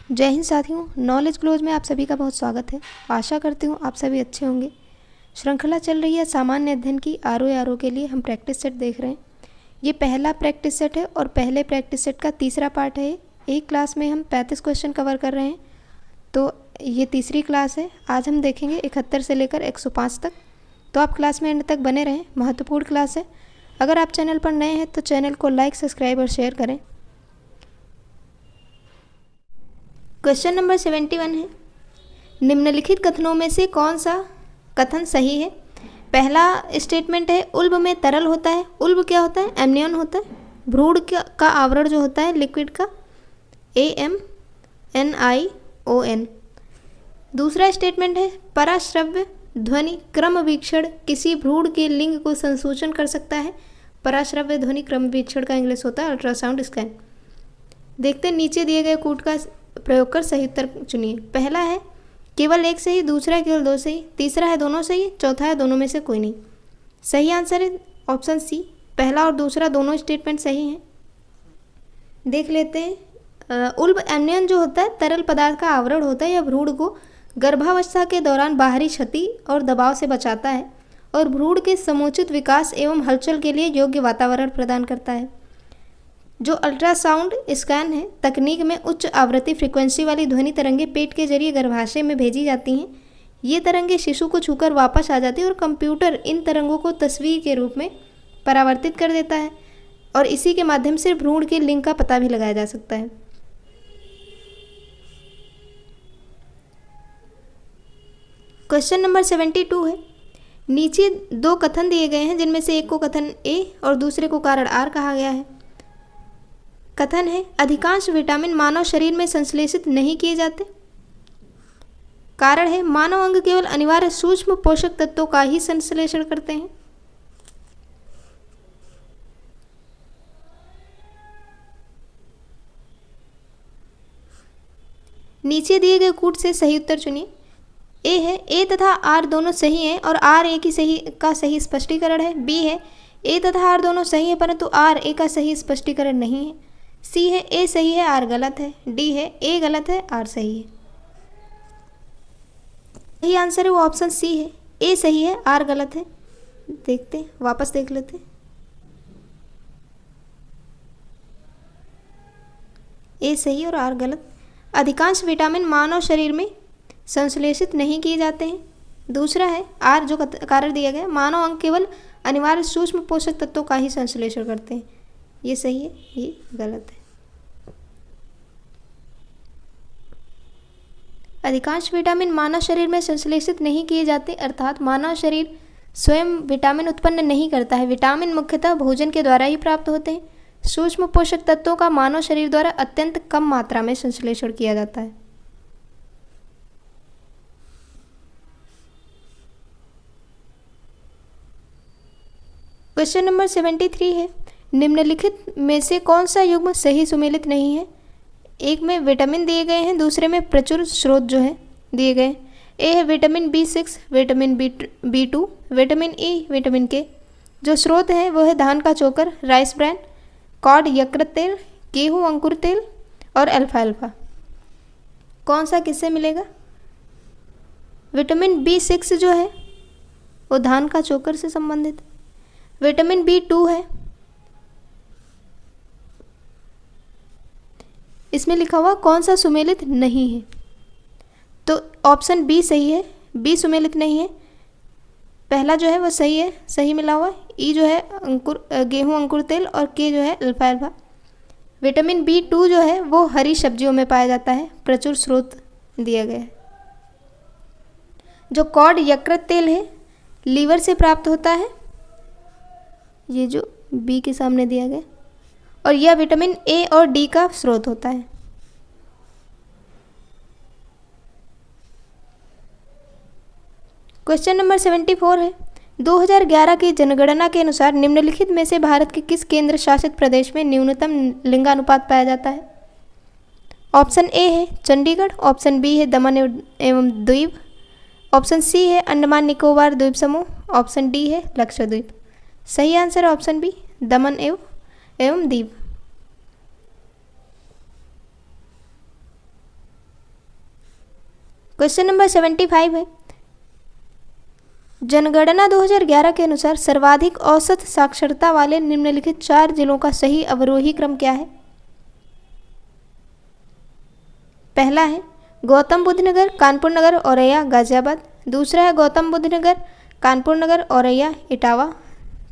जय हिंद साथियों, knowledge glows में आप सभी का बहुत स्वागत है। आशा करती हूँ आप सभी अच्छे होंगे। श्रृंखला चल रही है सामान्य अध्ययन की आरओ के लिए। हम प्रैक्टिस सेट देख रहे हैं। ये पहला प्रैक्टिस सेट है और पहले प्रैक्टिस सेट का तीसरा पार्ट है। एक क्लास में हम 35 क्वेश्चन कवर कर रहे हैं, तो ये तीसरी क्लास है। आज हम देखेंगे 71 से लेकर 105 तक। तो आप क्लास में एंड तक बने रहें, महत्वपूर्ण क्लास है। अगर आप चैनल पर नए हैं तो चैनल को लाइक, सब्सक्राइब और शेयर करें। क्वेश्चन नंबर 71 है, निम्नलिखित कथनों में से कौन सा कथन सही है। पहला स्टेटमेंट है, उल्ब में तरल होता है। उल्ब क्या होता है? एमनियन होता है। भ्रूण का आवरण जो होता है लिक्विड का, AMNION। दूसरा स्टेटमेंट है, पराश्रव्य ध्वनि क्रम वीक्षण किसी भ्रूण के लिंग को संसूचन कर सकता है। पराश्रव्य ध्वनि क्रम वीक्षण का इंग्लिश होता है अल्ट्रासाउंड स्कैन। देखते हैं नीचे दिए गए कूट का प्रयोग कर सही उत्तर चुनिए। पहला है केवल एक सही, दूसरा है केवल दो सही, तीसरा है दोनों सही, चौथा है दोनों में से कोई नहीं। सही आंसर है ऑप्शन सी, पहला और दूसरा दोनों स्टेटमेंट सही हैं। देख लेते हैं। उल्ब एमनियन जो होता है तरल पदार्थ का आवरण होता है। यह भ्रूण को गर्भावस्था के दौरान बाहरी क्षति और दबाव से बचाता है और भ्रूण के समुचित विकास एवं हलचल के लिए योग्य वातावरण प्रदान करता है। जो अल्ट्रासाउंड स्कैन है तकनीक में उच्च आवृत्ति फ्रीक्वेंसी वाली ध्वनि तरंगें पेट के जरिए गर्भाशय में भेजी जाती हैं। ये तरंगें शिशु को छूकर वापस आ जाती है और कंप्यूटर इन तरंगों को तस्वीर के रूप में परावर्तित कर देता है और इसी के माध्यम से भ्रूण के लिंग का पता भी लगाया जा सकता है। क्वेश्चन नंबर 72 है, नीचे दो कथन दिए गए हैं जिनमें से एक को कथन ए और दूसरे को कारण आर कहा गया है। कथन है, अधिकांश विटामिन मानव शरीर में संश्लेषित नहीं किए जाते। कारण है, मानव अंग केवल अनिवार्य सूक्ष्म पोषक तत्वों का ही संश्लेषण करते हैं। नीचे दिए गए कूट से सही उत्तर चुनिए। ए है, ए तथा आर दोनों सही हैं और आर ए की सही का सही स्पष्टीकरण है। बी है, ए तथा आर दोनों सही है परंतु आर ए का सही स्पष्टीकरण नहीं है। सी है, ए सही है आर गलत है। डी है, ए गलत है आर सही है। सही आंसर है वो ऑप्शन सी है, ए सही है आर गलत है। देखते हैं, वापस देख लेते हैं। ए सही और आर गलत। अधिकांश विटामिन मानव शरीर में संश्लेषित नहीं किए जाते हैं। दूसरा है आर जो कारण दिया गया, मानव अंग केवल अनिवार्य सूक्ष्म पोषक तत्वों का ही संश्लेषण करते हैं। ये सही है, ये गलत है। अधिकांश विटामिन मानव शरीर में संश्लेषित नहीं किए जाते, अर्थात मानव शरीर स्वयं विटामिन उत्पन्न नहीं करता है। विटामिन मुख्यतः भोजन के द्वारा ही प्राप्त होते हैं। सूक्ष्म पोषक तत्वों का मानव शरीर द्वारा अत्यंत कम मात्रा में संश्लेषण किया जाता है। क्वेश्चन नंबर 73 है, निम्नलिखित में से कौन सा युग्म सही सुमेलित नहीं है। एक में विटामिन दिए गए हैं, दूसरे में प्रचुर स्रोत जो है दिए गए। ए है vitamin B6, vitamin B2, vitamin E, vitamin के। जो स्रोत है वो है धान का चोकर, राइस ब्रैन, कॉड यकृत तेल, गेहूं अंकुर तेल और अल्फाल्फा। कौन सा किससे मिलेगा? विटामिन B6 जो है वो धान का चोकर से संबंधित। विटामिन B2 है, इसमें लिखा हुआ कौन सा सुमेलित नहीं है, तो ऑप्शन बी सही है। बी सुमेलित नहीं है। पहला जो है वो सही है, सही मिला हुआ। ई जो है गेहूं अंकुर तेल और के जो है अल्फाल्फा। विटामिन B2 जो है वो हरी सब्जियों में पाया जाता है, प्रचुर स्रोत दिया गया है। जो कॉड यकृत तेल है लीवर से प्राप्त होता है, ये जो बी के सामने दिया गया, और यह विटामिन ए और डी का स्रोत होता है। क्वेश्चन नंबर 74 है, 2011 की जनगणना के अनुसार निम्नलिखित में से भारत के किस केंद्र शासित प्रदेश में न्यूनतम लिंगानुपात पाया जाता है। ऑप्शन ए है चंडीगढ़, ऑप्शन बी है दमन एवं द्वीप, ऑप्शन सी है अंडमान निकोबार द्वीप समूह, ऑप्शन डी है लक्षद्वीप। सही आंसर ऑप्शन बी, दमन एवं दीव। क्वेश्चन नंबर 75 है, जनगणना 2011 के अनुसार सर्वाधिक औसत साक्षरता वाले निम्नलिखित 4 जिलों का सही अवरोही क्रम क्या है? पहला है गौतम बुद्ध नगर, कानपुर नगर, औरैया, गाजियाबाद। दूसरा है गौतम बुद्ध नगर, कानपुर नगर, औरैया, इटावा।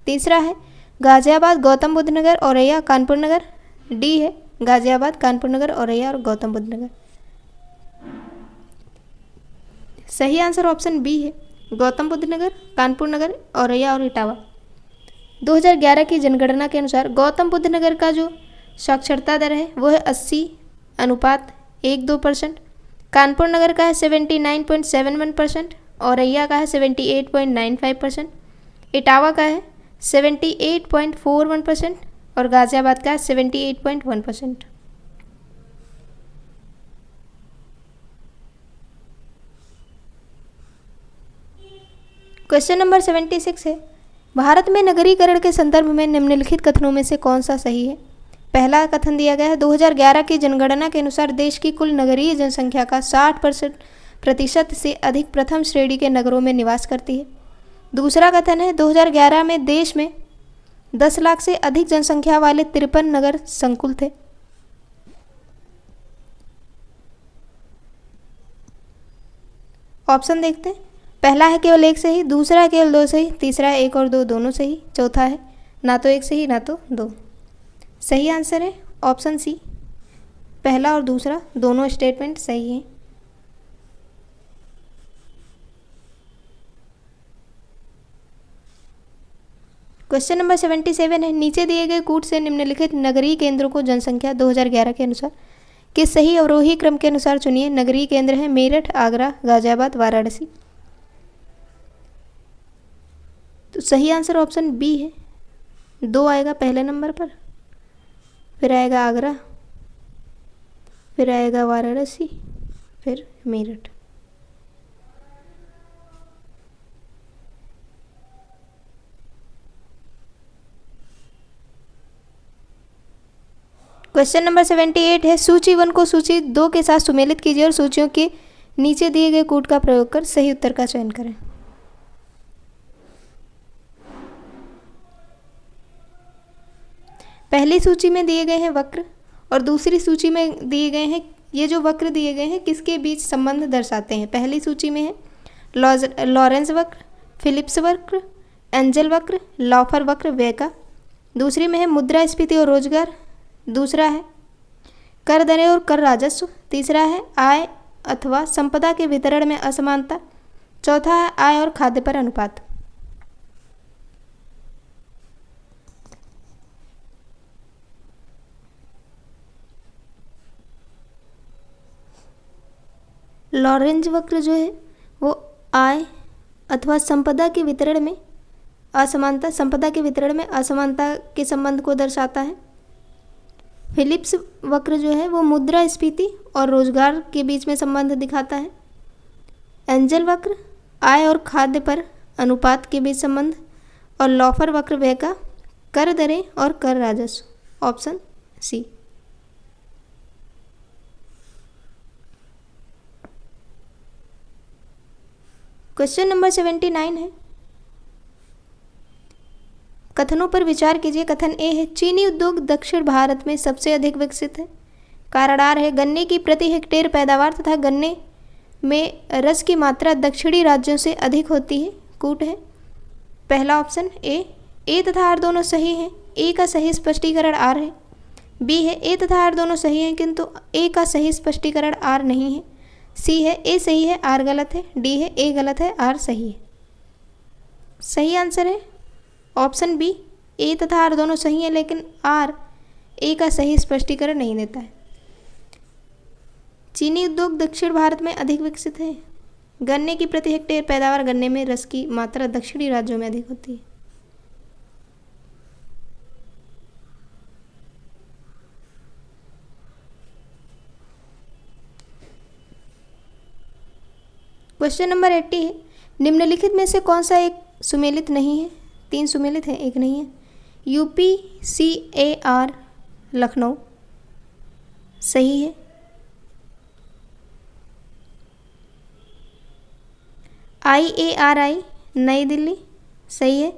तीसरा है गाजियाबाद, गौतम बुद्ध नगर, औरैया, कानपुर नगर। डी है गाजियाबाद, कानपुर नगर, औरैया और गौतम बुद्ध नगर। सही आंसर ऑप्शन बी है, गौतम बुद्ध नगर, कानपुर नगर, औरैया और इटावा। 2011 की जनगणना के अनुसार गौतम बुद्ध नगर का जो साक्षरता दर है वो है 80:12%। कानपुर नगर का है 79.71%, औरैया का है 78.95%, इटावा का है 78.41% और गाजियाबाद का है 78.1%। क्वेश्चन नंबर 76 है, भारत में नगरीकरण के संदर्भ में निम्नलिखित कथनों में से कौन सा सही है? पहला कथन दिया गया है 2011 की जनगणना के अनुसार देश की कुल नगरीय जनसंख्या का 60% से अधिक प्रथम श्रेणी के नगरों में निवास करती है। दूसरा कथन है 2011 में देश में 10 लाख से अधिक जनसंख्या वाले 53 नगर संकुल थे। ऑप्शन देखते हैं। पहला है केवल एक सही, दूसरा है केवल 2 सही, तीसरा है 1 और 2 दोनों सही, चौथा है ना तो 1 सही ना तो 2। सही आंसर है ऑप्शन सी, पहला और दूसरा दोनों स्टेटमेंट सही हैं। क्वेश्चन नंबर 77 है, नीचे दिए गए कूट से निम्नलिखित नगरीय केंद्रों को जनसंख्या 2011 के अनुसार के सही अवरोही क्रम के अनुसार चुनिए। नगरीय केंद्र है मेरठ, आगरा, गाजियाबाद, वाराणसी। तो सही आंसर ऑप्शन बी है, 2 आएगा पहले नंबर पर, फिर आएगा आगरा, फिर आएगा वाराणसी, फिर मेरठ। क्वेश्चन नंबर 78 है, सूची 1 को सूची 2 के साथ सुमेलित कीजिए और सूचियों के नीचे दिए गए कूट का प्रयोग कर सही उत्तर का चयन करें। पहली सूची में दिए गए हैं वक्र और दूसरी सूची में दिए गए हैं, ये जो वक्र दिए गए हैं किसके बीच संबंध दर्शाते हैं? पहली सूची में है लॉरेंस वक्र, फिलिप्स वक्र, एंजल वक्र, लॉफर वक्र, वेका। दूसरी में है मुद्रास्फीति और रोजगार। दूसरा है कर दरें और कर राजस्व। तीसरा है आय अथवा संपदा के वितरण में असमानता। चौथा है आय और खाद्य पर अनुपात। लॉरेंज वक्र जो है वो आय अथवा संपदा के वितरण में असमानता, संपदा के वितरण में असमानता के संबंध को दर्शाता है। फिलिप्स वक्र जो है वो मुद्रास्फीति और रोजगार के बीच में संबंध दिखाता है। एंजल वक्र आय और खाद्य पर अनुपात के बीच संबंध, और लॉफर वक्र वह का कर दरें और कर राजस्व। Option C. क्वेश्चन नंबर 79 है, कथनों पर विचार कीजिए। कथन ए है, चीनी उद्योग दक्षिण भारत में सबसे अधिक विकसित है। कारण आर है, गन्ने की प्रति हेक्टेयर पैदावार तथा गन्ने में रस की मात्रा दक्षिणी राज्यों से अधिक होती है। कूट है पहला ऑप्शन ए तथा आर दोनों सही हैं, ए का सही स्पष्टीकरण आर है। बी है ए तथा आर दोनों सही हैं किंतु ए का सही स्पष्टीकरण आर नहीं है। सी है ए सही है आर गलत है। डी है ए गलत है आर सही है। सही आंसर है ऑप्शन बी, ए तथा आर दोनों सही हैं लेकिन आर ए का सही स्पष्टीकरण नहीं देता है। चीनी उद्योग दक्षिण भारत में अधिक विकसित है। गन्ने की प्रति हेक्टेयर पैदावार, गन्ने में रस की मात्रा दक्षिणी राज्यों में अधिक होती है। क्वेश्चन नंबर 80 है, निम्नलिखित में से कौन सा एक सुमेलित नहीं है? 3 सुमेलित है, एक नहीं है। UPCAR लखनऊ सही है। IARI नई दिल्ली, सही है।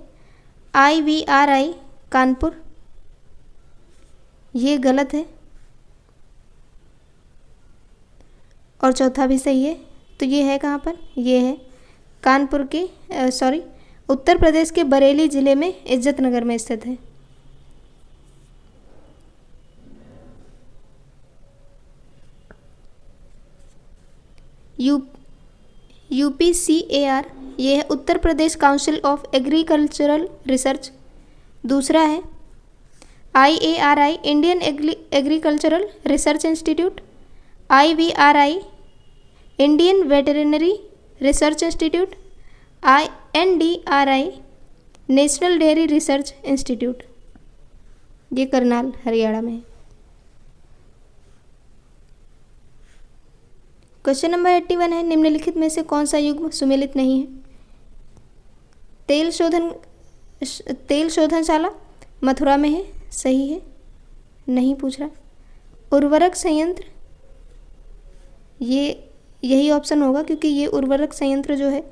IVRI कानपुर, ये गलत है। और चौथा भी सही है। तो ये है कहाँ पर, ये है कानपुर के उत्तर प्रदेश के बरेली ज़िले में इज्जतनगर में स्थित है। UPCAR, ये है Uttar Pradesh council of agricultural research. दूसरा है IARI Indian agricultural research institute. IVRI Indian veterinary research institute. NDRI national dairy research institute, ये करनाल हरियाणा में है। क्वेश्चन नंबर 81 है, निम्नलिखित में से कौन सा युग्म सुमेलित नहीं है? तेल शोधनशाला मथुरा में है, सही है, नहीं पूछ रहा। उर्वरक संयंत्र, ये यही ऑप्शन होगा क्योंकि ये उर्वरक संयंत्र जो है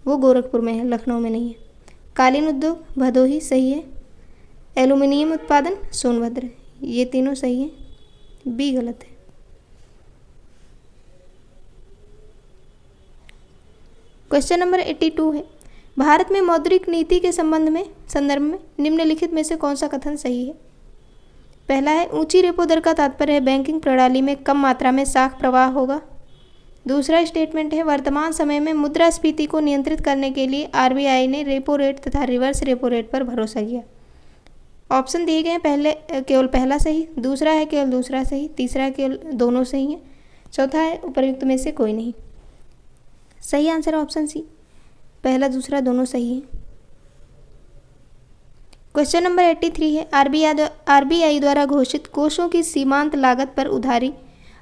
वो गोरखपुर में है, लखनऊ में नहीं है। कालीन उद्योग भदोही, सही है। एल्यूमिनियम उत्पादन सोनभद्र, ये तीनों सही है, बी गलत है। क्वेश्चन नंबर 82 है, भारत में मौद्रिक नीति के संदर्भ में निम्नलिखित में से कौन सा कथन सही है? पहला है ऊंची रेपो दर का तात्पर्य है बैंकिंग प्रणाली में कम मात्रा में साख प्रवाह होगा। दूसरा स्टेटमेंट है वर्तमान समय में मुद्रास्फीति को नियंत्रित करने के लिए RBI ने रेपो रेट तथा रिवर्स रेपो रेट पर भरोसा किया। ऑप्शन दिए गए हैं, पहले केवल पहला सही, दूसरा है केवल दूसरा सही, तीसरा है केवल दोनों सही है, चौथा है उपर्युक्त में से कोई नहीं। सही आंसर ऑप्शन सी, पहला दूसरा दोनों सही है। क्वेश्चन नंबर 83 है, RBI द्वारा घोषित कोषों की सीमांत लागत पर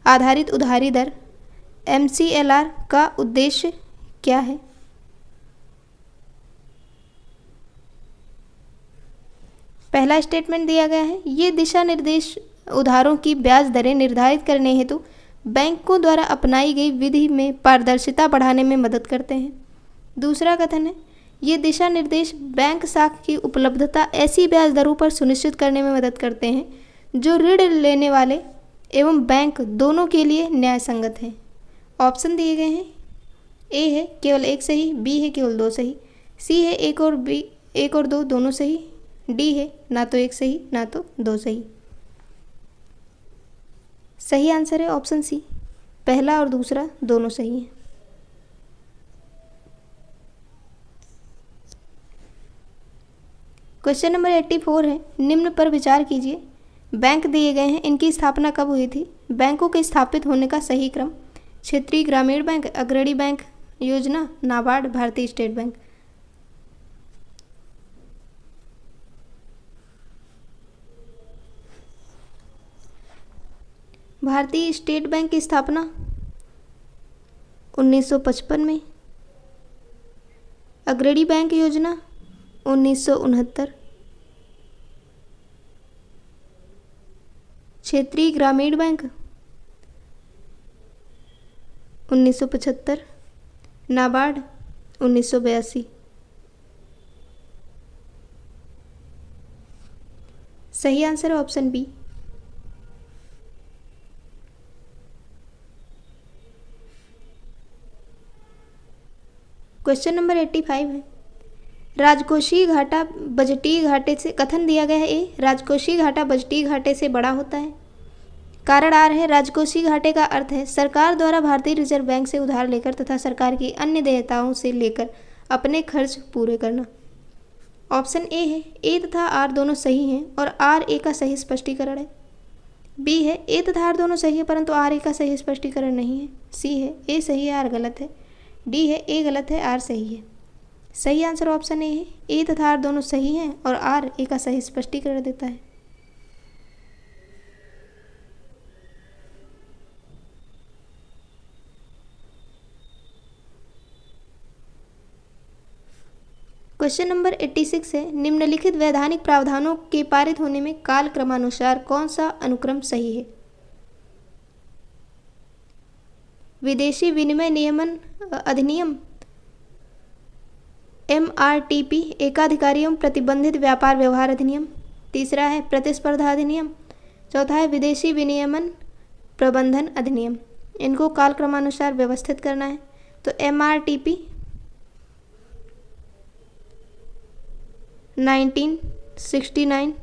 आधारित उधारी दर MCLR का उद्देश्य क्या है? पहला स्टेटमेंट दिया गया है, ये दिशा निर्देश उधारों की ब्याज दरें निर्धारित करने हेतु बैंकों द्वारा अपनाई गई विधि में पारदर्शिता बढ़ाने में मदद करते हैं। दूसरा कथन है, ये दिशा निर्देश बैंक साख की उपलब्धता ऐसी ब्याज दरों पर सुनिश्चित करने में मदद करते हैं जो ऋण लेने वाले एवं बैंक दोनों के लिए न्याय संगत हैं। ऑप्शन दिए गए हैं, ए है केवल एक सही, बी है केवल दो सही, सी है एक और दो दोनों सही, डी है ना तो एक सही ना तो दो सही। सही आंसर है ऑप्शन सी, पहला और दूसरा दोनों सही हैं। क्वेश्चन नंबर 84 है, निम्न पर विचार कीजिए। बैंक दिए गए हैं, इनकी स्थापना कब हुई थी? बैंकों के स्थापित होने का सही क्रम, क्षेत्रीय ग्रामीण बैंक, अग्रणी बैंक योजना, नाबार्ड, भारतीय स्टेट बैंक। भारतीय स्टेट बैंक की स्थापना 1955 में, अग्रणी बैंक योजना 1969, क्षेत्रीय ग्रामीण बैंक 1975, नाबार्ड 1982। सही आंसर है ऑप्शन बी। क्वेश्चन नंबर 85 है, राजकोषीय घाटा बजटीय घाटे से, कथन दिया गया है ए, राजकोषीय घाटा बजटीय घाटे से बड़ा होता है। कारण आर है, राजकोषीय घाटे का अर्थ है सरकार द्वारा भारतीय रिजर्व बैंक से उधार लेकर तथा सरकार की अन्य देयताओं से लेकर अपने खर्च पूरे करना। ऑप्शन ए है, ए तथा आर दोनों सही हैं और आर ए का सही स्पष्टीकरण है। बी है, ए तथा आर दोनों सही है परंतु आर ए का सही स्पष्टीकरण नहीं है। सी है, ए सही है आर गलत है। डी है, ए गलत है आर सही है। सही आंसर ऑप्शन ए है, ए तथा आर दोनों सही हैं और आर ए का सही स्पष्टीकरण देता है। क्वेश्चन नंबर 86 है, निम्नलिखित वैधानिक प्रावधानों के पारित होने में काल क्रमानुसार कौन सा अनुक्रम सही है? विदेशी विनिमय नियमन अधिनियम MRTP एकाधिकारी एवं प्रतिबंधित व्यापार व्यवहार अधिनियम। तीसरा है प्रतिस्पर्धा अधिनियम। चौथा है विदेशी विनियमन प्रबंधन अधिनियम। इनको कालक्रमानुसार व्यवस्थित करना है। तो MRTP 1969,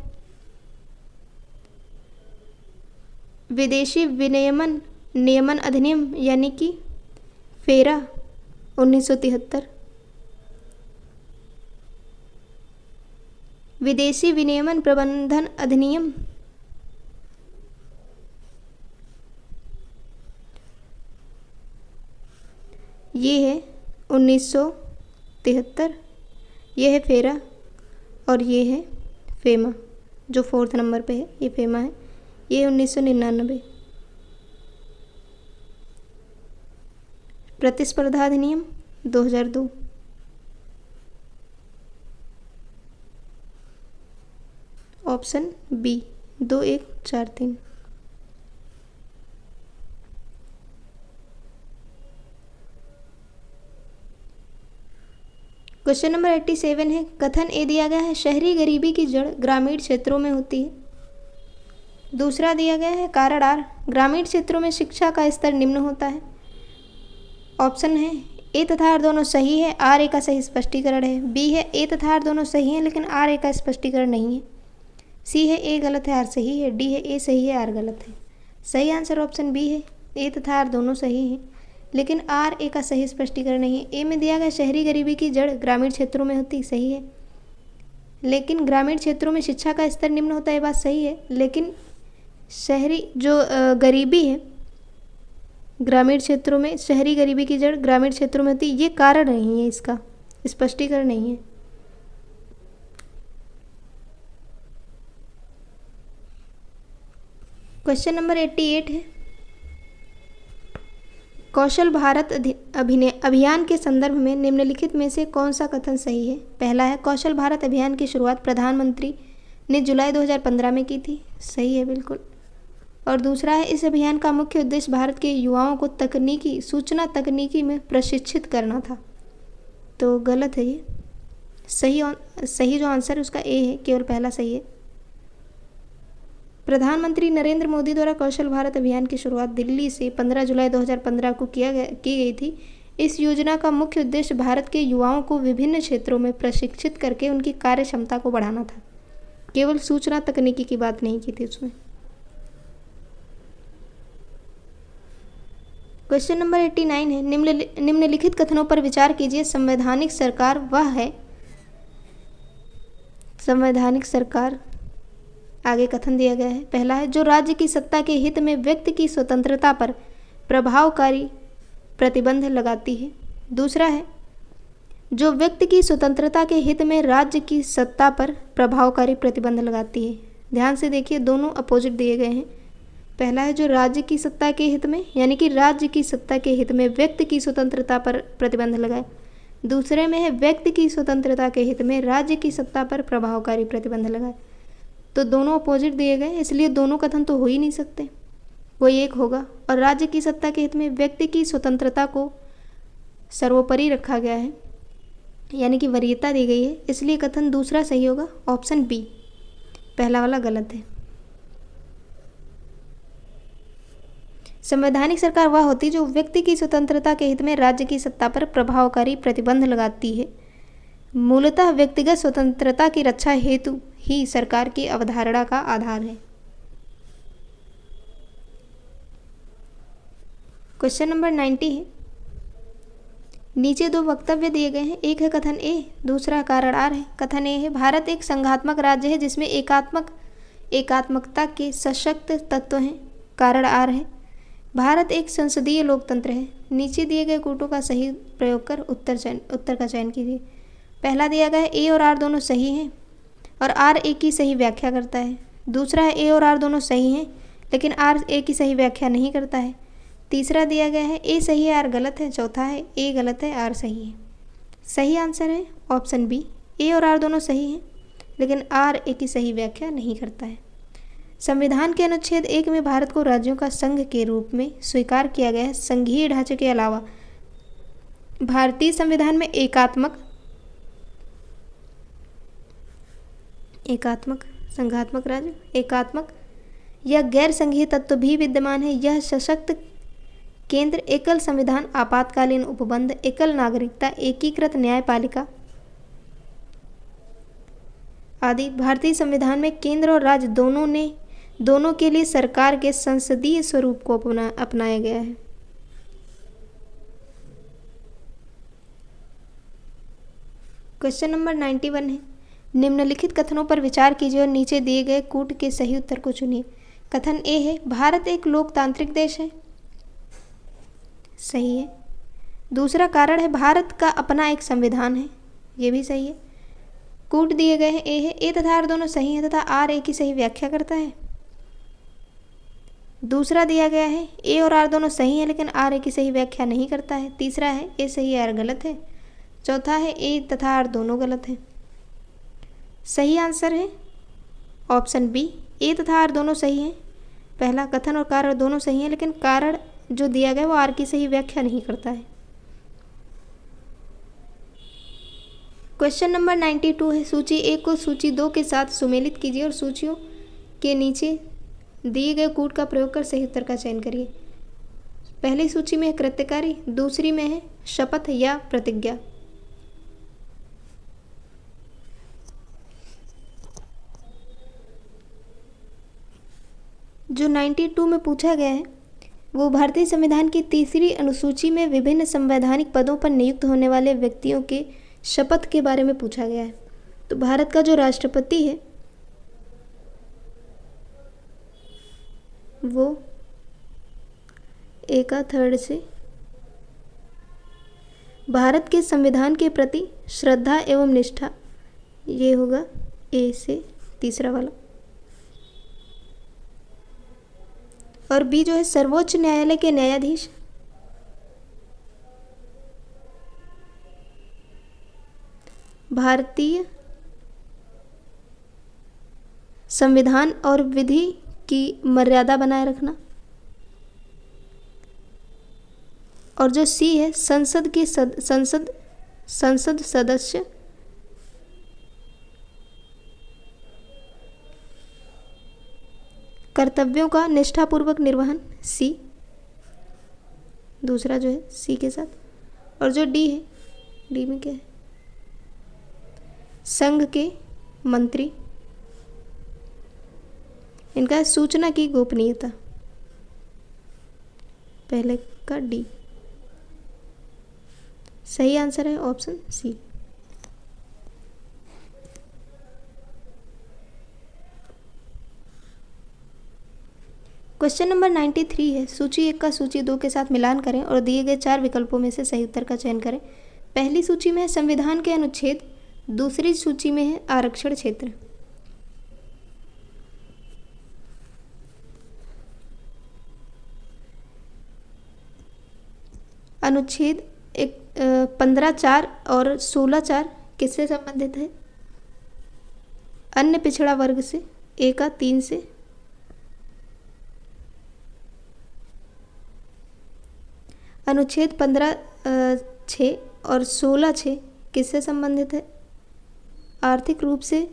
विदेशी विनियमन नियमन अधिनियम यानी कि फेरा 1973, विदेशी विनियमन प्रबंधन अधिनियम ये है 1973, ये है फेरा और ये है फेमा जो 4th नंबर पे है, ये फेमा है, ये 1999। प्रतिस्पर्धा अधिनियम 2002। Option B 2143। क्वेश्चन नंबर 87 है, कथन ए दिया गया है शहरी गरीबी की जड़ ग्रामीण क्षेत्रों में होती है। दूसरा दिया गया है कारण आर, ग्रामीण क्षेत्रों में शिक्षा का स्तर निम्न होता है। ऑप्शन है ए तथा आर दोनों सही है, आर ए का सही स्पष्टीकरण है। बी है ए तथा आर दोनों सही है लेकिन आर ए का स्पष्टीकरण नहीं है। सी है ए गलत है आर सही है। डी है ए सही है आर गलत है। सही आंसर ऑप्शन बी है, ए तथा आर दोनों सही हैं लेकिन आर ए का सही स्पष्टीकरण नहीं है। ए में दिया गया शहरी गरीबी की जड़ ग्रामीण क्षेत्रों में होती, सही है, लेकिन ग्रामीण क्षेत्रों में शिक्षा का स्तर निम्न होता है, बात सही है, लेकिन शहरी जो गरीबी है ग्रामीण क्षेत्रों में, शहरी गरीबी की जड़ ग्रामीण क्षेत्रों में होती है, ये कारण नहीं है, इसका स्पष्टीकरण नहीं है। क्वेश्चन नंबर 88 है, कौशल भारत अभियान के संदर्भ में निम्नलिखित में से कौन सा कथन सही है। पहला है कौशल भारत अभियान की शुरुआत प्रधानमंत्री ने जुलाई 2015 में की थी, सही है बिल्कुल। और दूसरा है इस अभियान का मुख्य उद्देश्य भारत के युवाओं को सूचना तकनीकी में प्रशिक्षित करना था, तो गलत है ये। सही जो आंसर है उसका ए है, केवल पहला सही है। प्रधानमंत्री नरेंद्र मोदी द्वारा कौशल भारत अभियान की शुरुआत दिल्ली से 15 जुलाई 2015 को की गई थी। इस योजना का मुख्य उद्देश्य भारत के युवाओं को विभिन्न क्षेत्रों में प्रशिक्षित करके उनकी कार्य क्षमता को बढ़ाना था, केवल सूचना तकनीकी की बात नहीं की थी उसमें। क्वेश्चन नंबर 89 है, निम्नलिखित कथनों पर विचार कीजिए। संवैधानिक सरकार वह है, संवैधानिक सरकार, आगे कथन दिया गया है। पहला है जो राज्य की सत्ता के हित में व्यक्ति की स्वतंत्रता पर प्रभावकारी प्रतिबंध लगाती है। दूसरा है जो व्यक्ति की स्वतंत्रता के हित में राज्य की सत्ता पर प्रभावकारी प्रतिबंध लगाती है। ध्यान से देखिए, दोनों अपोजिट दिए गए हैं। पहला है जो राज्य की सत्ता के हित में, यानी कि राज्य की सत्ता के हित में व्यक्ति की स्वतंत्रता पर प्रतिबंध लगाए। दूसरे में है व्यक्ति की स्वतंत्रता के हित में राज्य की सत्ता पर प्रभावकारी प्रतिबंध लगाए। तो दोनों अपोजिट दिए गए, इसलिए दोनों कथन तो हो ही नहीं सकते, कोई एक होगा। और राज्य की सत्ता के हित में व्यक्ति की स्वतंत्रता को सर्वोपरि रखा गया है, यानी कि वरीयता दी गई है, इसलिए कथन दूसरा सही होगा, ऑप्शन बी। पहला वाला गलत है। संवैधानिक सरकार वह होती है जो व्यक्ति की स्वतंत्रता के हित में राज्य की सत्ता पर प्रभावकारी प्रतिबंध लगाती है। मूलतः व्यक्तिगत स्वतंत्रता की रक्षा हेतु ही सरकार की अवधारणा का आधार है। क्वेश्चन नंबर 90 है, नीचे दो वक्तव्य दिए गए हैं, एक है कथन ए, दूसरा कारण आर है। कथन ए है भारत एक संघात्मक राज्य है जिसमें एकात्मकता के सशक्त तत्व हैं। कारण आर है भारत एक संसदीय लोकतंत्र है। नीचे दिए गए कोटों का सही प्रयोग कर उत्तर का चयन कीजिए। पहला दिया गया है ए और आर दोनों सही हैं और आर ए की सही व्याख्या करता है। दूसरा है ए और आर दोनों सही हैं लेकिन आर ए की सही व्याख्या नहीं करता है। तीसरा दिया गया है ए सही है आर गलत है। चौथा है ए गलत है आर सही है। सही आंसर है ऑप्शन बी, ए और आर दोनों सही हैं लेकिन आर ए की सही व्याख्या नहीं करता है। संविधान के अनुच्छेद 1 में भारत को राज्यों का संघ के रूप में स्वीकार किया गया है। संघीय ढांचे के अलावा भारतीय संविधान में एकात्मक एकात्मक, संघात्मक राज्य, एकात्मक। यह गैर संघीय तत्व भी विद्यमान है। यह सशक्त केंद्र, एकल संविधान, आपातकालीन उपबंध, एकल नागरिकता, एकीकृत न्यायपालिका आदि। भारतीय संविधान में केंद्र और राज्य दोनों के लिए सरकार के संसदीय स्वरूप को अपनाया गया है। क्वेश्चन नंबर 91 है, निम्नलिखित कथनों पर विचार कीजिए और नीचे दिए गए कूट के सही उत्तर को चुनिए। कथन ए है, भारत एक लोकतांत्रिक देश है। सही है। दूसरा कारण है, भारत का अपना एक संविधान है। ये भी सही है। कूट दिए गए हैं, ए है, ए तथा आर दोनों सही हैं तथा आर ए की सही व्याख्या करता है। दूसरा दिया गया है, ए और आर दोनों सही हैं लेकिन आर ए की सही व्याख्या नहीं करता है। तीसरा है, ए सही आर गलत है। चौथा है, ए तथा आर दोनों गलत हैं। सही आंसर है ऑप्शन बी, ए तथा आर दोनों सही हैं। पहला, कथन और कारण दोनों सही हैं लेकिन कारण जो दिया गया वो आर की सही व्याख्या नहीं करता है। क्वेश्चन नंबर 92 है, सूची 1 को सूची 2 के साथ सुमेलित कीजिए और सूचियों के नीचे दिए गए कूट का प्रयोग कर सही उत्तर का चयन करिए। पहली सूची में है कृत्यकारी, दूसरी में है शपथ या प्रतिज्ञा। जो 92 में पूछा गया है वो भारतीय संविधान की तीसरी अनुसूची में विभिन्न संवैधानिक पदों पर नियुक्त होने वाले व्यक्तियों के शपथ के बारे में पूछा गया है। तो भारत का जो राष्ट्रपति है वो 1/3 से भारत के संविधान के प्रति श्रद्धा एवं निष्ठा, ये होगा ए से तीसरा वाला। और बी जो है सर्वोच्च न्यायालय के न्यायाधीश। भारतीय संविधान और विधि की मर्यादा बनाए रखना। और जो सी है संसद सदस्य कर्तव्यों का निष्ठापूर्वक निर्वहन, सी दूसरा जो है सी के साथ। और जो डी है, डी में क्या है, संघ के मंत्री, इनका सूचना की गोपनीयता, पहले का डी। सही आंसर है ऑप्शन सी। क्वेश्चन नंबर 93 है, सूची 1 का सूची 2 के साथ मिलान करें और दिए गए 4 विकल्पों में से सही उत्तर का चयन करें। पहली सूची में है संविधान के अनुच्छेद, दूसरी सूची में है आरक्षण क्षेत्र। अनुच्छेद 15(4) और 16(4) किससे संबंधित है? अन्य पिछड़ा वर्ग से, ए का 3 से। अनुच्छेद 15(6) और 16(6) किससे संबंधित है? आर्थिक रूप से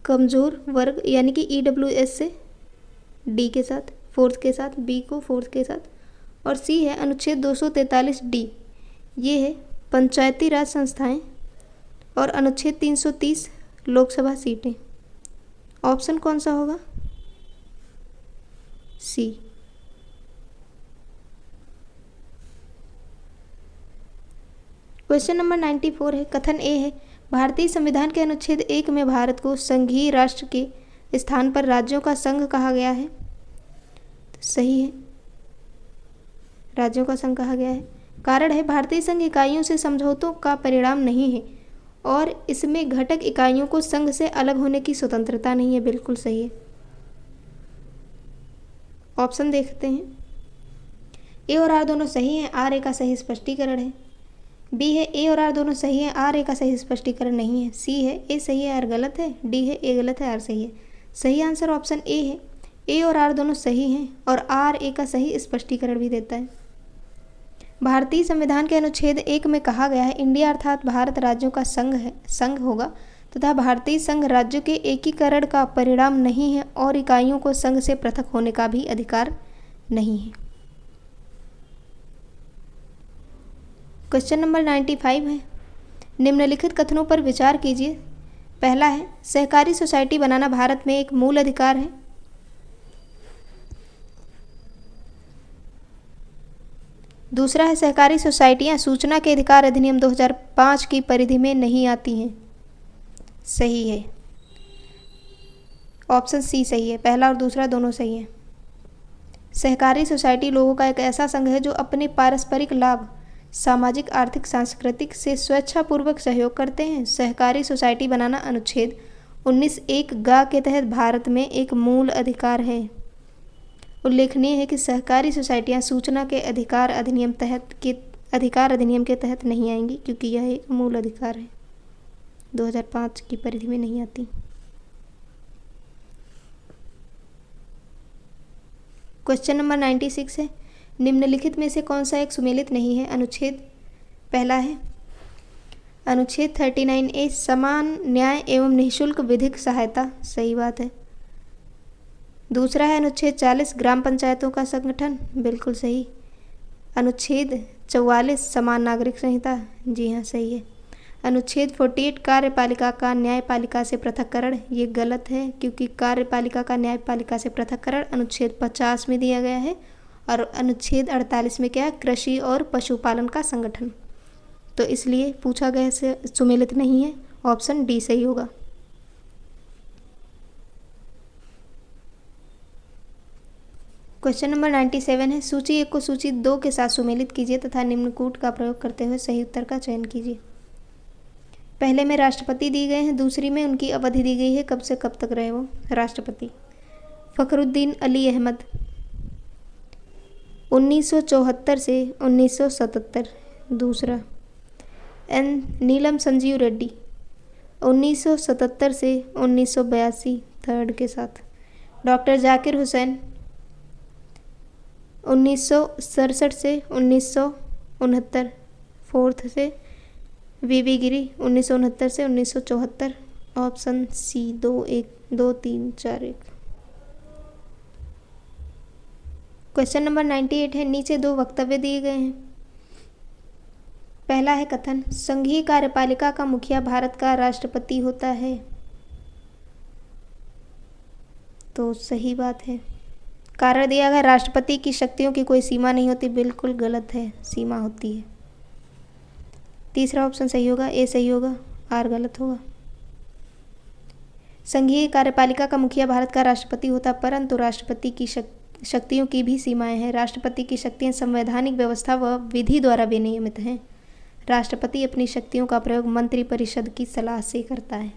कमज़ोर वर्ग यानी कि EWS से, डी के साथ, फोर्थ के साथ, बी को फोर्थ के साथ। और सी है अनुच्छेद 243D, ये है पंचायती राज संस्थाएं। और अनुच्छेद 330 लोकसभा सीटें। ऑप्शन कौन सा होगा? सी। क्वेश्चन नंबर 94 है, कथन ए है, भारतीय संविधान के अनुच्छेद 1 में भारत को संघीय राष्ट्र के स्थान पर राज्यों का संघ कहा गया है। तो सही है, राज्यों का संघ कहा गया है। कारण है, भारतीय संघ इकाइयों से समझौतों का परिणाम नहीं है और इसमें घटक इकाइयों को संघ से अलग होने की स्वतंत्रता नहीं है। बिल्कुल सही है। ऑप्शन देखते हैं। ए और आर दोनों सही हैं, आर ए का सही स्पष्टीकरण है। बी है ए और आर दोनों सही हैं, आर ए का सही स्पष्टीकरण नहीं है। सी है ए सही है, आर गलत है। डी है ए गलत है, आर सही है। सही आंसर ऑप्शन ए है, ए और आर दोनों सही हैं और आर ए का सही स्पष्टीकरण भी देता है। भारतीय संविधान के अनुच्छेद 1 में कहा गया है, इंडिया अर्थात भारत राज्यों का संघ होगा तथा भारतीय संघ राज्यों के एकीकरण का परिणाम नहीं है और इकाइयों को संघ से पृथक होने का भी अधिकार नहीं है। क्वेश्चन नंबर 95 है, निम्नलिखित कथनों पर विचार कीजिए। पहला है, सहकारी सोसाइटी बनाना भारत में एक मूल अधिकार है। दूसरा है, सहकारी सोसाइटियां सूचना के अधिकार अधिनियम 2005 की परिधि में नहीं आती हैं। सही है, ऑप्शन सी सही है, पहला और दूसरा दोनों सही है। सहकारी सोसाइटी लोगों का एक ऐसा संघ है जो अपने पारस्परिक लाभ, सामाजिक, आर्थिक, सांस्कृतिक से स्वेच्छापूर्वक सहयोग करते हैं। सहकारी सोसाइटी बनाना अनुच्छेद 19(1) गा के तहत भारत में एक मूल अधिकार है। उल्लेखनीय है कि सहकारी सोसाइटियां सूचना के अधिकार अधिनियम के तहत नहीं आएंगी क्योंकि यह एक मूल अधिकार है, 2005 की परिधि में नहीं आती। क्वेश्चन नंबर 96 है, निम्नलिखित में से कौन सा एक सुमेलित नहीं है। अनुच्छेद पहला है अनुच्छेद 39A समान न्याय एवं निःशुल्क विधिक सहायता, सही बात है। दूसरा है अनुच्छेद 40 ग्राम पंचायतों का संगठन, बिल्कुल सही। अनुच्छेद 44 समान नागरिक संहिता, जी हाँ सही है। अनुच्छेद 48 कार्यपालिका का न्यायपालिका से पृथक्करण, ये गलत है क्योंकि कार्यपालिका का न्यायपालिका से पृथक्करण अनुच्छेद 50 में दिया गया है और अनुच्छेद 48 में क्या है, कृषि और पशुपालन का संगठन, तो इसलिए पूछा गया से सुमेलित नहीं है, ऑप्शन डी सही होगा। क्वेश्चन नंबर 97 है, सूची 1 को सूची 2 के साथ सुमेलित कीजिए तथा निम्न कूट का प्रयोग करते हुए सही उत्तर का चयन कीजिए। पहले में राष्ट्रपति दी गए हैं, दूसरी में उनकी अवधि दी गई है, कब से कब तक रहे वो राष्ट्रपति। फखरुद्दीन अली अहमद 1974 से 1977, दूसरा। एन नीलम संजीव रेड्डी 1977 से 1982, थर्ड के साथ। डॉक्टर जाकिर हुसैन 1967 से 1969, फोर्थ से। वीवी गिरी 1969 से 1974, ऑप्शन सी 2 3 4 1। क्वेश्चन नंबर 98 है, नीचे 2 वक्तव्य दिए गए हैं। पहला है कथन, संघीय कार्यपालिका का मुखिया भारत का राष्ट्रपति होता है, तो सही बात है। कारण दिया गया, राष्ट्रपति की शक्तियों की कोई सीमा नहीं होती, बिल्कुल गलत है, सीमा होती है। तीसरा ऑप्शन सही होगा, ए सही होगा, आर गलत होगा। संघीय कार्यपालिका का मुखिया भारत का राष्ट्रपति होता, परंतु राष्ट्रपति की शक्तियों की भी सीमाएं हैं। राष्ट्रपति की शक्तियां संवैधानिक व्यवस्था व विधि द्वारा विनियमित हैं। राष्ट्रपति अपनी शक्तियों का प्रयोग मंत्रिपरिषद की सलाह से करता है।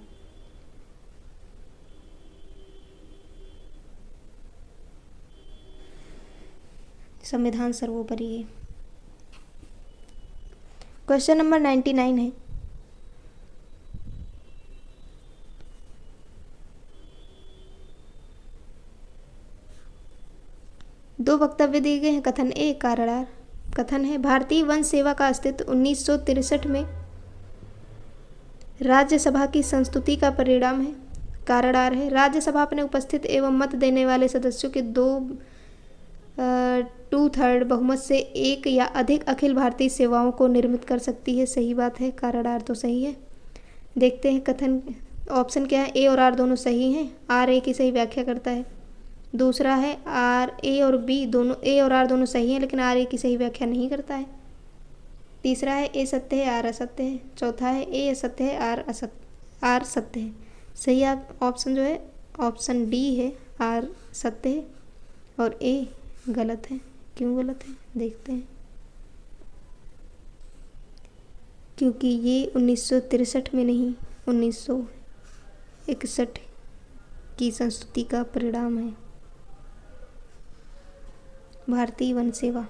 संविधान सर्वोपरि है। क्वेश्चन नंबर 99 है, दो वक्तव्य दिए गए हैं। कथन ए, कारागार। कथन है, भारतीय वन सेवा का अस्तित्व 1963 में राज्यसभा की संस्तुति का परिणाम है। कारागार है, राज्यसभा अपने उपस्थित एवं मत देने वाले सदस्यों के 2/3 बहुमत से एक या अधिक अखिल भारतीय सेवाओं को निर्मित कर सकती है। सही बात है, कारागार तो सही है। देखते हैं कथन ऑप्शन क्या है, ए और आर दोनों सही हैं। आर ए की सही व्याख्या करता है। दूसरा है आर ए और बी दोनों, ए और आर दोनों सही हैं लेकिन आर ए की सही व्याख्या नहीं करता है। तीसरा है ए सत्य है आर असत्य है। चौथा है ए असत्य है आर सत्य है। सही आप ऑप्शन जो है ऑप्शन डी है, आर सत्य है और ए गलत है। क्यों गलत है देखते हैं। क्योंकि ये 1963 में नहीं 1961 की संस्तुति का परिणाम है। भारतीय वन सेवा।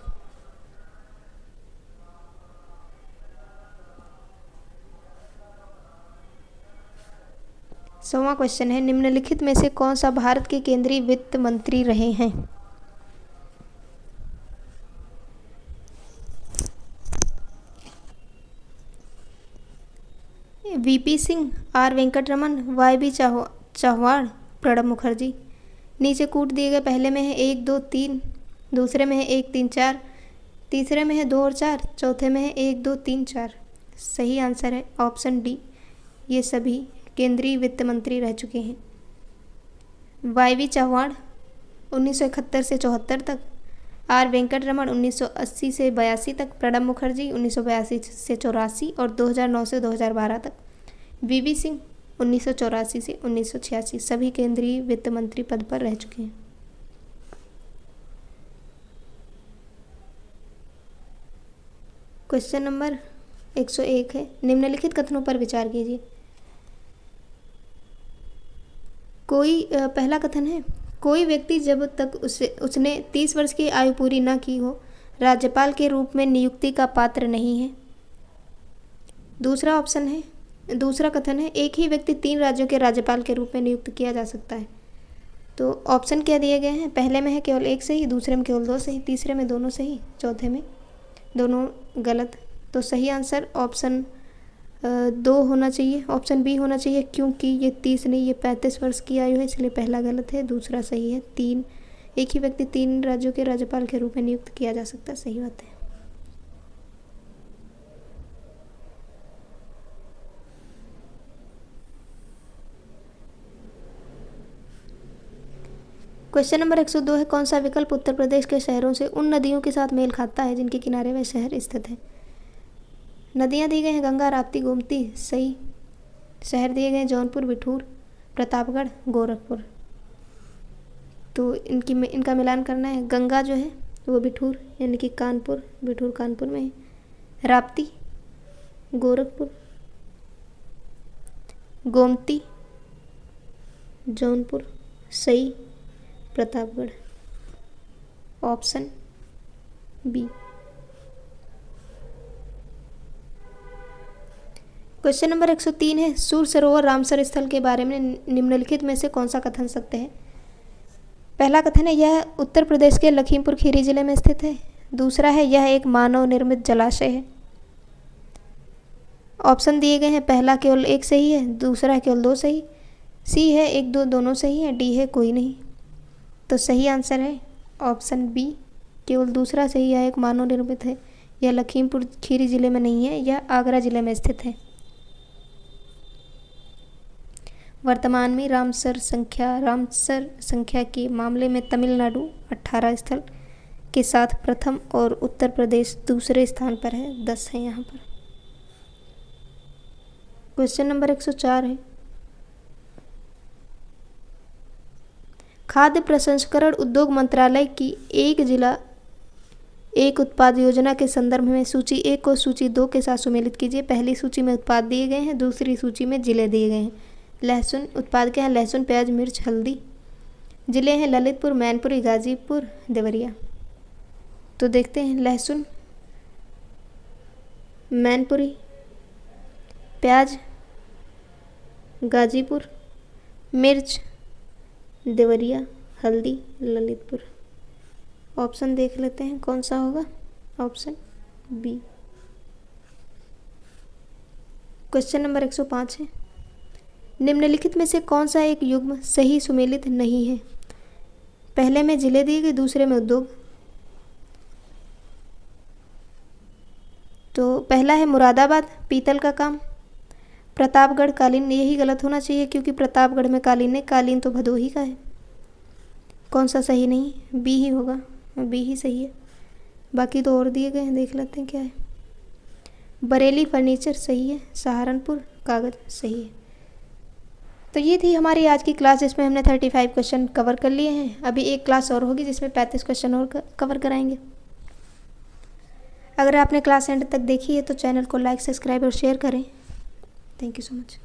सौवां क्वेश्चन है, निम्नलिखित में से कौन सा भारत के केंद्रीय वित्त मंत्री रहे हैं। VP Singh, R Venkataraman, Y Chauhan, Pranab Mukherjee. नीचे कूट दिए गए, पहले में है 1 2 3, दूसरे में है 1 3 4, तीसरे में है 2 और 4, चौथे में है 1 2 3 4। सही आंसर है ऑप्शन डी, ये सभी केंद्रीय वित्त मंत्री रह चुके हैं। वाई चौहान 1971 से 74 तक, आर वेंकटरमन 1980 से 82 तक, प्रणब मुखर्जी 1982 से 84 और 2009 से 2012 तक, वीवी सिंह 1984 से 1986 सभी केंद्रीय वित्त मंत्री पद पर रह चुके हैं। क्वेश्चन नंबर 101 है, निम्नलिखित कथनों पर विचार कीजिए। पहला कथन है, कोई व्यक्ति जब तक उसने 30 वर्ष की आयु पूरी न की हो, राज्यपाल के रूप में नियुक्ति का पात्र नहीं है। दूसरा कथन है, एक ही व्यक्ति 3 राज्यों के राज्यपाल के रूप में नियुक्त किया जा सकता है। तो ऑप्शन क्या दिए गए हैं, पहले में है केवल 1 सही, दूसरे में केवल 2 सही, तीसरे में दोनों सही, चौथे में दोनों गलत। तो सही आंसर ऑप्शन 2 होना चाहिए, ऑप्शन बी होना चाहिए, क्योंकि ये 30 नहीं, ये 35 वर्ष की आयु है, इसलिए पहला गलत है, दूसरा सही है। 3, एक ही व्यक्ति 3 राज्यों के राज्यपाल के रूप में नियुक्त किया जा सकता है, सही बात है। क्वेश्चन नंबर 102 है, कौन सा विकल्प उत्तर प्रदेश के शहरों से उन नदियों के साथ मेल खाता है जिनके किनारे वह शहर स्थित है। नदियाँ दी गई हैं गंगा, राप्ती, गोमती, सही। शहर दिए गए जौनपुर, बिठूर, प्रतापगढ़, गोरखपुर। तो इनका मिलान करना है। गंगा जो है वो बिठूर यानी कि कानपुर, बिठूर कानपुर में है। राप्ती गोरखपुर, गोमती जौनपुर, सही Pratapgarh, option B. Question number 103 है, सूर सरोवर रामसर स्थल के बारे में निम्नलिखित में से कौन सा कथन सत्य है। पहला कथन है, यह उत्तर प्रदेश के लखीमपुर खीरी जिले में स्थित है। दूसरा है, यह एक मानव निर्मित जलाशय है। ऑप्शन दिए गए हैं, पहला केवल 1 सही है, दूसरा है केवल 2 सही, सी है 1 2 दोनों सही है, डी है कोई नहीं। तो सही आंसर है ऑप्शन बी, केवल दूसरा सही है, एक मानव निर्मित है। यह लखीमपुर खीरी जिले में नहीं है, यह आगरा जिले में स्थित है। वर्तमान में रामसर संख्या के मामले में तमिलनाडु 18 स्थल के साथ प्रथम और उत्तर प्रदेश दूसरे स्थान पर है, 10 है यहाँ पर। क्वेश्चन नंबर 104 है, खाद्य प्रसंस्करण उद्योग मंत्रालय की एक जिला एक उत्पाद योजना के संदर्भ में सूची 1 को सूची 2 के साथ सुमेलित कीजिए। पहली सूची में उत्पाद दिए गए हैं, दूसरी सूची में जिले दिए गए हैं। लहसुन उत्पाद क्या है, लहसुन, प्याज, मिर्च, हल्दी। जिले हैं ललितपुर, मैनपुरी, गाजीपुर, देवरिया। तो देखते हैं, लहसुन मैनपुरी, प्याज गाजीपुर, मिर्च देवरिया, हल्दी ललितपुर। ऑप्शन देख लेते हैं कौन सा होगा, ऑप्शन बी। क्वेश्चन नंबर 105 है, निम्नलिखित में से कौन सा एक युग्म सही सुमेलित नहीं है। पहले में जिले दिए गए, दूसरे में उद्योग। तो पहला है मुरादाबाद, पीतल का काम। प्रतापगढ़ कालीन, यही गलत होना चाहिए क्योंकि प्रतापगढ़ में कालीन है, कालीन तो भदोही का है। कौन सा सही नहीं, बी ही होगा, बी ही सही है। बाकी तो और दिए गए हैं, देख लेते हैं क्या है। बरेली फर्नीचर सही है, सहारनपुर कागज सही है। तो ये थी हमारी आज की क्लास, जिसमें हमने 35 क्वेश्चन कवर कर लिए हैं। अभी एक क्लास और होगी जिसमें 35 क्वेश्चन और कवर कराएंगे। अगर आपने क्लास एंड तक देखी है तो चैनल को लाइक, सब्सक्राइब और शेयर करें। Thank you so much.